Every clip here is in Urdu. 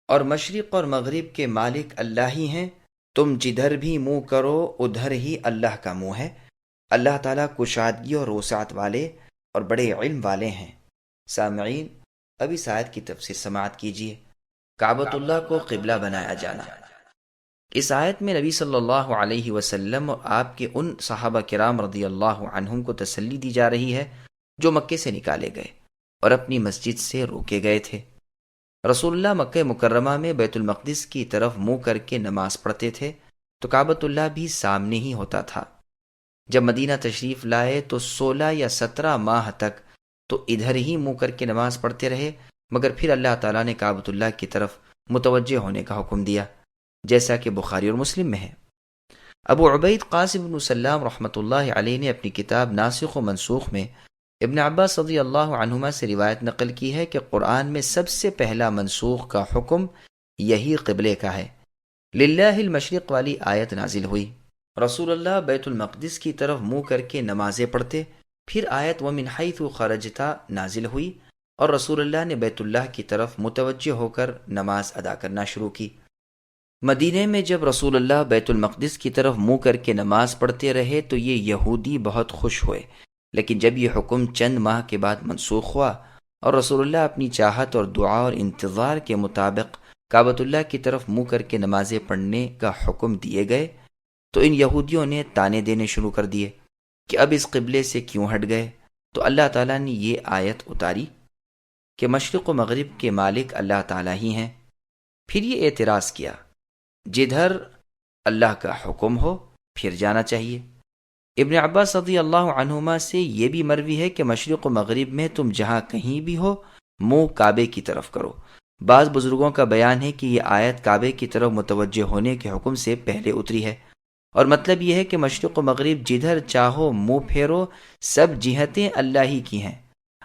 اور مشرق اور مغرب کے مالک اللہ ہی ہیں، تم جدھر بھی منہ کرو ادھر ہی اللہ کا منہ ہے۔ اللہ تعالیٰ کشادگی اور وسعت والے اور بڑے علم والے ہیں۔ سامعین، اب اس آیت کی تفسیر سماعت کیجیے۔ کعبۃ اللہ کو قبلہ بنایا جانا۔ اس آیت میں نبی صلی اللہ علیہ وسلم اور آپ کے ان صحابہ کرام رضی اللہ عنہم کو تسلی دی جا رہی ہے جو مکے سے نکالے گئے اور اپنی مسجد سے روکے گئے تھے۔ رسول اللہ مکہ مکرمہ میں بیت المقدس کی طرف منہ کر کے نماز پڑھتے تھے تو کعبۃ اللہ بھی سامنے ہی ہوتا تھا۔ جب مدینہ تشریف لائے تو 16 یا 17 ماہ تک تو ادھر ہی منہ کر کے نماز پڑھتے رہے، مگر پھر اللہ تعالیٰ نے کعبۃ اللہ کی طرف متوجہ ہونے کا حکم دیا، جیسا کہ بخاری اور مسلم میں ہے۔ ابو عبید قاسم بن سلام رحمۃ اللہ علیہ نے اپنی کتاب ناسخ و منسوخ میں ابن عباس رضی اللہ عنہما سے روایت نقل کی ہے کہ قرآن میں سب سے پہلا منسوخ کا حکم یہی قبلے کا ہے۔ للہ المشرق والی آیت نازل ہوئی، رسول اللہ بیت المقدس کی طرف منہ کر کے نمازیں پڑھتے، پھر آیت ومن حیث خرجتا نازل ہوئی اور رسول اللہ نے بیت اللہ کی طرف متوجہ ہو کر نماز ادا کرنا شروع کی۔ مدینے میں جب رسول اللہ بیت المقدس کی طرف منہ کر کے نماز پڑھتے رہے تو یہ یہودی بہت خوش ہوئے، لیکن جب یہ حکم چند ماہ کے بعد منسوخ ہوا اور رسول اللہ اپنی چاہت اور دعا اور انتظار کے مطابق کعبۃ اللہ کی طرف منہ کر کے نمازیں پڑھنے کا حکم دیے گئے تو ان یہودیوں نے طعنے دینے شروع کر دیے کہ اب اس قبلے سے کیوں ہٹ گئے۔ تو اللہ تعالیٰ نے یہ آیت اتاری کہ مشرق و مغرب کے مالک اللہ تعالیٰ ہی ہیں۔ پھر یہ اعتراض کیا، جدھر اللہ کا حکم ہو پھر جانا چاہیے۔ ابن عباس رضی اللہ عنہما سے یہ بھی مروی ہے کہ مشرق و مغرب میں تم جہاں کہیں بھی ہو منہ کعبے کی طرف کرو۔ بعض بزرگوں کا بیان ہے کہ یہ آیت کعبے کی طرف متوجہ ہونے کے حکم سے پہلے اتری ہے، اور مطلب یہ ہے کہ مشرق و مغرب جدھر چاہو منہ پھیرو، سب جہتیں اللہ ہی کی ہیں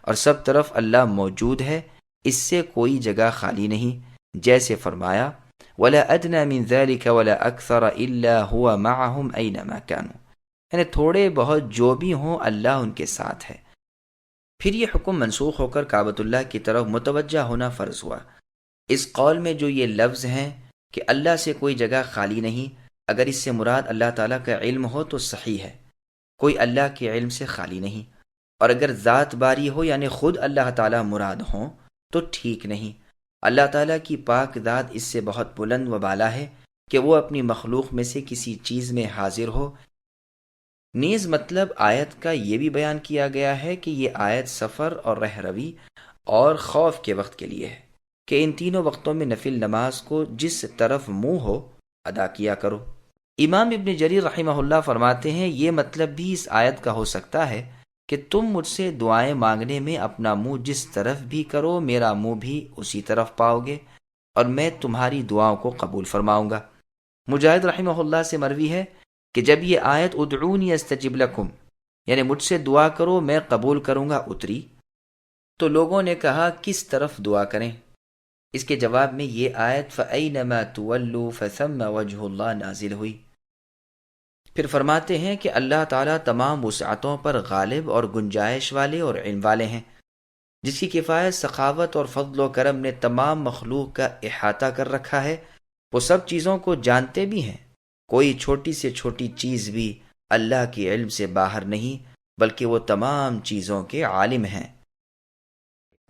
اور سب طرف اللہ موجود ہے، اس سے کوئی جگہ خالی نہیں، جیسے فرمایا وَلَا أَدْنَى مِن ذَلِكَ وَلَا أَكْثَرَ إِلَّا هُوَ مَعَهُمْ أَيْنَمَا كَانُوا، یعنی تھوڑے بہت جو بھی ہوں اللہ ان کے ساتھ ہے۔ پھر یہ حکم منسوخ ہو کر کعبۃ اللہ کی طرف متوجہ ہونا فرض ہوا۔ اس قول میں جو یہ لفظ ہیں کہ اللہ سے کوئی جگہ خالی نہیں، اگر اس سے مراد اللہ تعالیٰ کا علم ہو تو صحیح ہے، کوئی اللہ کے علم سے خالی نہیں، اور اگر ذات باری ہو یعنی خود اللہ تعالیٰ مراد ہوں تو ٹھیک نہیں۔ اللہ تعالیٰ کی پاک ذات اس سے بہت بلند و بالا ہے کہ وہ اپنی مخلوق میں سے کسی چیز میں حاضر ہو۔ نیز مطلب آیت کا یہ بھی بیان کیا گیا ہے کہ یہ آیت سفر اور رہروی اور خوف کے وقت کے لیے ہے کہ ان تینوں وقتوں میں نفل نماز کو جس طرف منہ ہو ادا کیا کرو۔ امام ابن جریر رحمہ اللہ فرماتے ہیں یہ مطلب بھی اس آیت کا ہو سکتا ہے کہ تم مجھ سے دعائیں مانگنے میں اپنا منہ جس طرف بھی کرو میرا منہ بھی اسی طرف پاؤ گے اور میں تمہاری دعاؤں کو قبول فرماؤں گا۔ مجاہد رحمہ اللہ سے مروی ہے کہ جب یہ آیت ادعونی استجب لکم یعنی مجھ سے دعا کرو میں قبول کروں گا اتری تو لوگوں نے کہا کس طرف دعا کریں؟ اس کے جواب میں یہ آیت فَأَيْنَمَا تُوَلُّوا فَثَمَّ وَجْهُ اللَّهِ نازل ہوئی۔ پھر فرماتے ہیں کہ اللہ تعالیٰ تمام وسعتوں پر غالب اور گنجائش والے اور علم والے ہیں، جس کی کفایت سخاوت اور فضل و کرم نے تمام مخلوق کا احاطہ کر رکھا ہے۔ وہ سب چیزوں کو جانتے بھی ہیں، کوئی چھوٹی سے چھوٹی چیز بھی اللہ کے علم سے باہر نہیں، بلکہ وہ تمام چیزوں کے عالم ہیں۔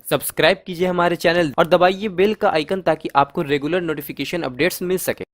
سبسکرائب کیجئے ہمارے چینل اور دبائیے بیل کا آئیکن تاکہ آپ کو ریگولر نوٹیفیکیشن اپڈیٹس مل سکے۔